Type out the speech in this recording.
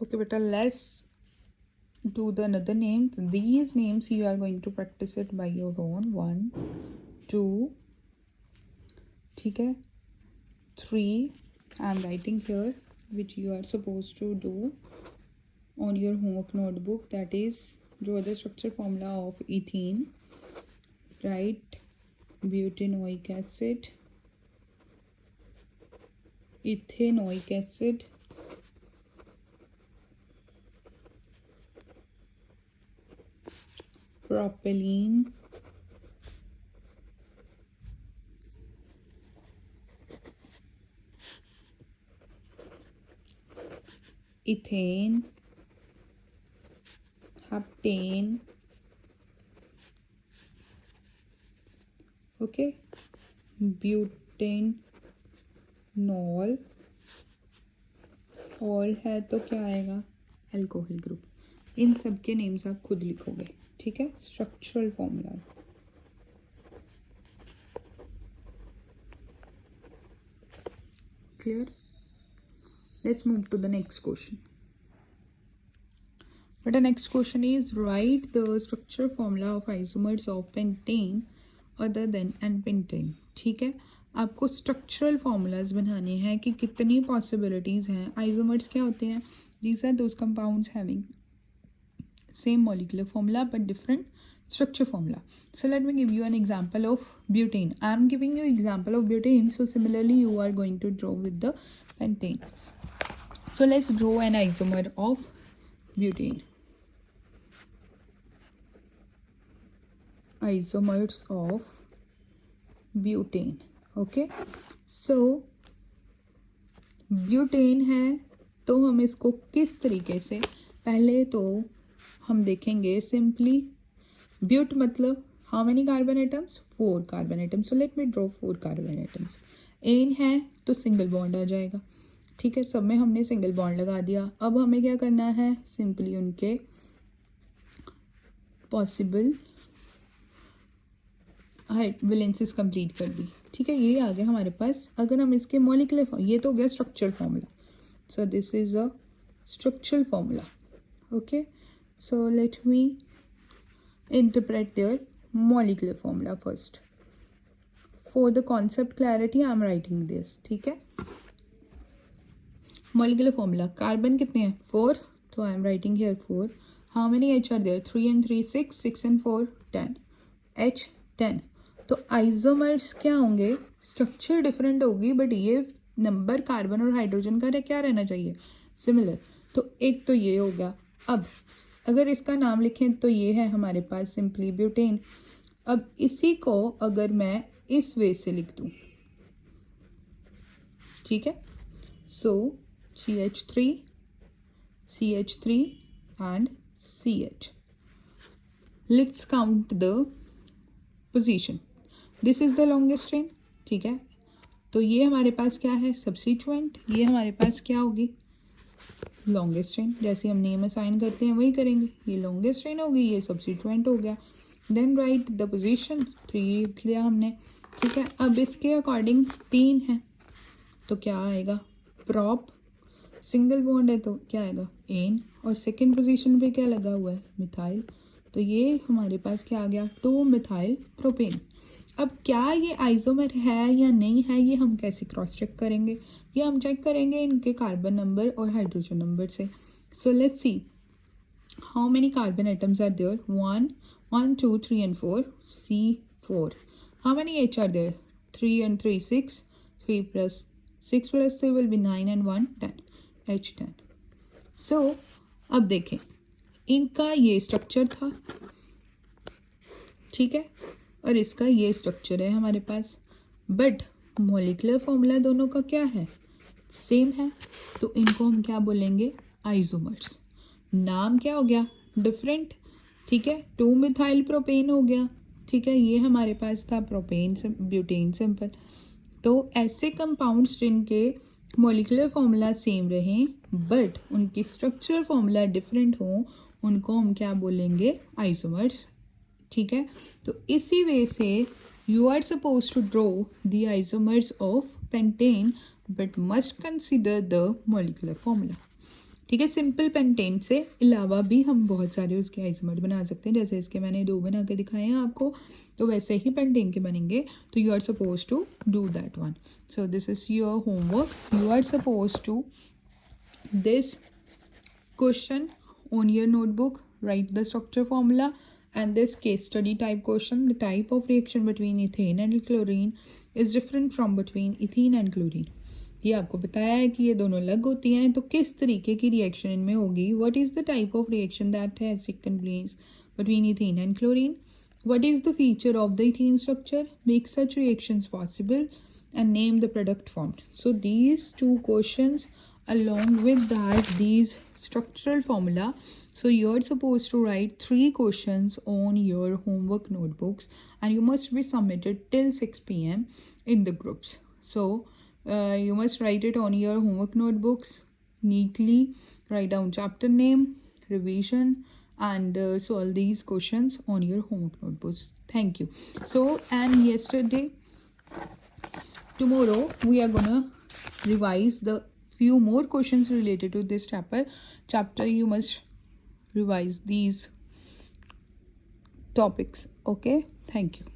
Okay, beta, let's do the another names. These names you are going to practice it by your own. 1, 2, ठीक है, 3. I'm writing here, which you are supposed to do on your homework notebook. That is, draw the structure formula of ethene. Write butanoic acid, ethanoic acid, propylene, ethane, heptane, okay, butanol, all है तो क्या आएगा, alcohol group. इन सब के names आप खुद लिखोगे, ठीक है. Structural formula. Clear. Let's move to the next question. But the next question is, write the structure formula of isomers of pentane other than n-pentane. ठीक है, आपको स्ट्रक्चरल फॉर्मूलाज बनाने हैं कि कितनी पॉसिबिलिटीज़ हैं. आइसोमर्स क्या होते हैं? These are those compounds having same molecular formula but different structure formula. So let me give you an example of butane. I am giving you example of butane, so similarly you are going to draw with the pentane. So let's draw an isomer of butane. Isomers of butane. Okay, so butane है तो हम इसको किस तरीके से, पहले तो हम देखेंगे सिंपली. ब्यूट मतलब how many carbon atoms, 4 carbon atoms. So let me draw 4 carbon atoms. एन है तो सिंगल बॉन्ड आ जाएगा, ठीक है. सब में हमने सिंगल बॉन्ड लगा दिया. अब हमें क्या करना है, सिंपली उनके पॉसिबल वैलेंसीज कंप्लीट कर दी, ठीक है. ये आ गया हमारे पास. अगर हम इसके मॉलिक्यूलर, ये तो हो गया structure formula. So this is a structural formula. Okay, so let me interpret their molecular formula first. For the concept clarity I am writing this, ठीक है. molecular formula, कार्बन कितने हैं, 4, तो I am writing here 4. how many H are there, 3 and 3 6, 6 and 4 10, H 10. तो isomers क्या होंगे, structure different होगी but ये नंबर कार्बन और हाइड्रोजन का क्या रहना चाहिए, सिमिलर. तो एक तो ये हो गया. अब अगर इसका नाम लिखें तो ये है हमारे पास सिंपली ब्यूटेन. अब इसी को अगर मैं इस वे से लिख दूं, ठीक है. सो CH3 CH3 and CH. Let's count the position. This is the longest chain, ठीक है. तो ये हमारे पास क्या है, सब्स्टिट्यूएंट. ये हमारे पास क्या होगी, लॉन्गेस्ट चेन. जैसे हम नेम असाइन करते हैं वही करेंगे. ये लॉन्गेस्ट चेन होगी, ये सब्स्टिट्यूएंट हो गया. देन राइट द पोजीशन, 3 लिख लिया हमने, ठीक है. अब इसके अकॉर्डिंग 3 है तो क्या आएगा, प्रॉप. सिंगल बॉन्ड है तो क्या आएगा, एन. और सेकेंड पोजीशन पे क्या लगा हुआ है, मिथाइल. तो ये हमारे पास क्या आ गया, 2 मिथाइल प्रोपेन. अब क्या ये आइसोमर है या नहीं है, ये हम कैसे क्रॉस चेक करेंगे, ये हम चेक करेंगे इनके कार्बन नंबर और हाइड्रोजन नंबर से. So let's see how many carbon atoms are there, 1 1 2 3 and 4, C4. how many H are there, 3 and 3 6, 3 plus 6 plus 3 will be 9 and 1 10, H10. सो अब देखें, इनका ये स्ट्रक्चर था, ठीक है, और इसका ये स्ट्रक्चर है हमारे पास, बट मॉलिक्यूलर फॉर्मूला दोनों का क्या है, सेम है. तो इनको हम क्या बोलेंगे, आइसोमर्स. नाम क्या हो गया, डिफरेंट, ठीक है. 2 मिथाइल प्रोपेन हो गया, ठीक है. ये हमारे पास था प्रोपेन ब्यूटेन सिंपल. तो ऐसे कंपाउंड्स जिनके मॉलिक्यूलर फॉर्मूला सेम रहें बट उनकी स्ट्रक्चरल फॉर्मूला डिफरेंट हो, उनको हम क्या बोलेंगे, आइसोमर्स, ठीक है. तो इसी वे से you are supposed to draw the isomers of pentane but must consider the molecular formula. ठीक है। सिंपल पेंटेन से अलावा भी हम बहुत सारे उसके आइसोमर बना सकते हैं, जैसे इसके मैंने 2 बना के दिखाए हैं आपको, तो वैसे ही पेंटेन के बनेंगे। तो you are suppose to do that one. So this is your homework, you are suppose to this question on your notebook, write the structure formula and this case study type question. The type of reaction between ethane and chlorine is different from between ethene and chlorine. ये आपको बताया है कि ये दोनों अलग होती हैं, तो किस तरीके की रिएक्शन इनमें होगी. What is the type of reaction that has taken place between ethene and chlorine? What is the feature of the ethene structure? Make such reactions possible and name the product formed. So these two questions, along with that these structural formula. So you're supposed to write 3 questions on your homework notebooks and you must be submitted till 6 p.m. in the groups. So you must write it on your homework notebooks neatly, write down chapter name, revision, and solve these questions on your homework notebooks. Thank you. So and tomorrow we are gonna revise the few more questions related to this chapter. You must revise these topics. Okay, thank you.